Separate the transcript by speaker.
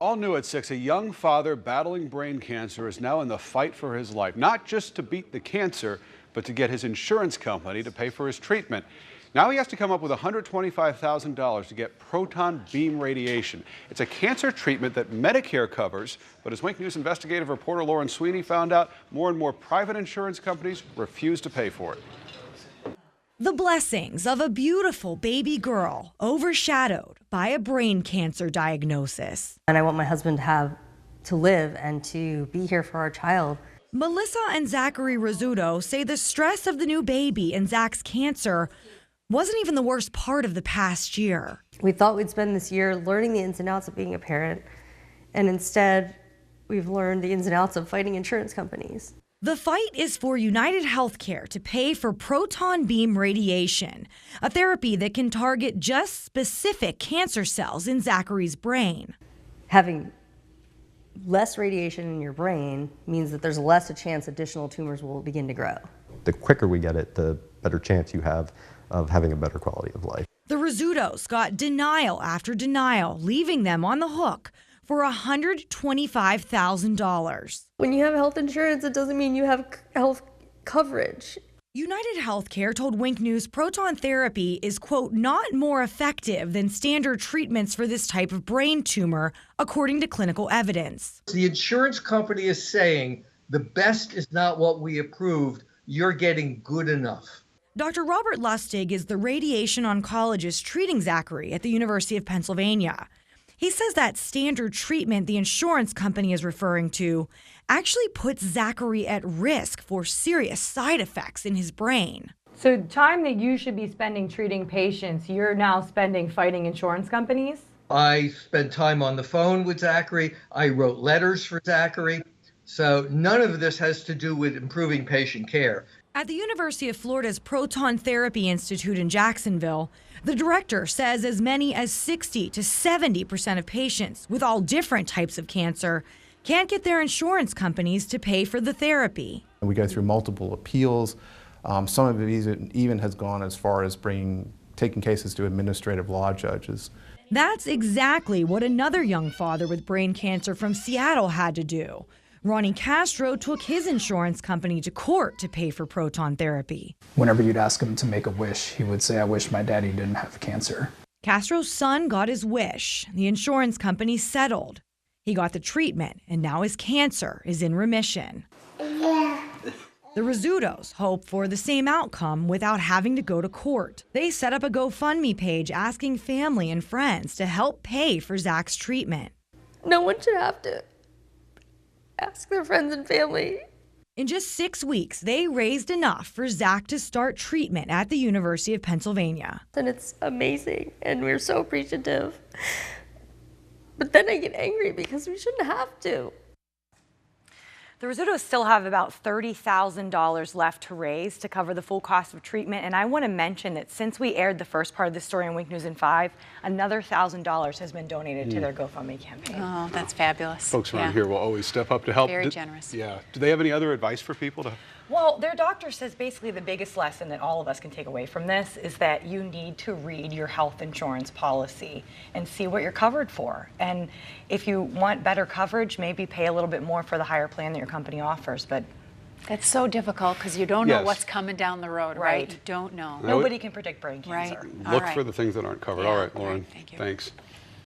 Speaker 1: All new at 6, a young father battling brain cancer is now in the fight for his life, not just to beat the cancer, but to get his insurance company to pay for his treatment. Now he has to come up with $125,000 to get proton beam radiation. It's a cancer treatment that Medicare covers, but as Wink News investigative reporter Sweeney found out, more and more private insurance companies refuse to pay for it.
Speaker 2: The blessings of a beautiful baby girl overshadowed by a brain cancer diagnosis.
Speaker 3: And I want my husband to live and to be here for our child.
Speaker 2: Melissa and Zachary Rizzuto say the stress of the new baby and Zach's cancer wasn't even the worst part of the past year.
Speaker 3: We thought we'd spend this year learning the ins and outs of being a parent, and instead we've learned the ins and outs of fighting insurance companies.
Speaker 2: The fight is for United Healthcare to pay for proton beam radiation, a therapy that can target just specific cancer cells in Zachary's brain.
Speaker 3: Having less radiation in your brain means that there's less a chance additional tumors will begin to grow.
Speaker 4: The quicker we get it, the better chance you have of having a better quality of life.
Speaker 2: The Rizzutos got denial after denial, leaving them on the hook for $125,000.
Speaker 3: When you have health insurance, it doesn't mean you have health coverage.
Speaker 2: United Healthcare told Wink News proton therapy is, quote, not more effective than standard treatments for this type of brain tumor, according to clinical evidence.
Speaker 5: The insurance company is saying the best is not what we approved. You're getting good enough.
Speaker 2: Dr. Robert Lustig is the radiation oncologist treating Zachary at the University of Pennsylvania. He says that standard treatment the insurance company is referring to actually puts Zachary at risk for serious side effects in his brain.
Speaker 6: So time that you should be spending treating patients, you're now spending fighting insurance companies?
Speaker 5: I spent time on the phone with Zachary. I wrote letters for Zachary. So none of this has to do with improving patient care.
Speaker 2: At the University of Florida's Proton Therapy Institute in Jacksonville, the director says as many as 60 to 70% of patients with all different types of cancer can't get their insurance companies to pay for the therapy.
Speaker 7: We go through multiple appeals. Some of it even has gone as far as taking cases to administrative law judges.
Speaker 2: That's exactly what another young father with brain cancer from Seattle had to do. Ronnie Castro took his insurance company to court to pay for proton therapy.
Speaker 8: Whenever you'd ask him to make a wish, he would say, "I wish my daddy didn't have cancer."
Speaker 2: Castro's son got his wish. The insurance company settled. He got the treatment, and now his cancer is in remission. The Rizzutos hope for the same outcome without having to go to court. They set up a GoFundMe page asking family and friends to help pay for Zach's treatment.
Speaker 3: No one should have to ask their friends and family.
Speaker 2: In just 6 weeks, they raised enough for Zach to start treatment at the University of Pennsylvania.
Speaker 3: And it's amazing, and we're so appreciative. But then I get angry because we shouldn't have to.
Speaker 6: The Rizzutos still have about $30,000 left to raise to cover the full cost of treatment. And I want to mention that since we aired the first part of this story on Wink News in 5, another $1,000 has been donated to their GoFundMe campaign.
Speaker 9: Oh, that's fabulous.
Speaker 1: Folks around here will always step up to help.
Speaker 9: Very generous.
Speaker 1: Yeah. Do they have any other advice for people to?
Speaker 6: Well, their doctor says basically the biggest lesson that all of us can take away from this is that you need to read your health insurance policy and see what you're covered for. And if you want better coverage, maybe pay a little bit more for the higher plan that your company offers. But
Speaker 9: that's so difficult because you don't know what's coming down the road, right? You don't know.
Speaker 6: Nobody can predict brain cancer.
Speaker 9: Right.
Speaker 1: Look for the things that aren't covered. All right, Lauren.
Speaker 9: Thank you.
Speaker 1: Thanks.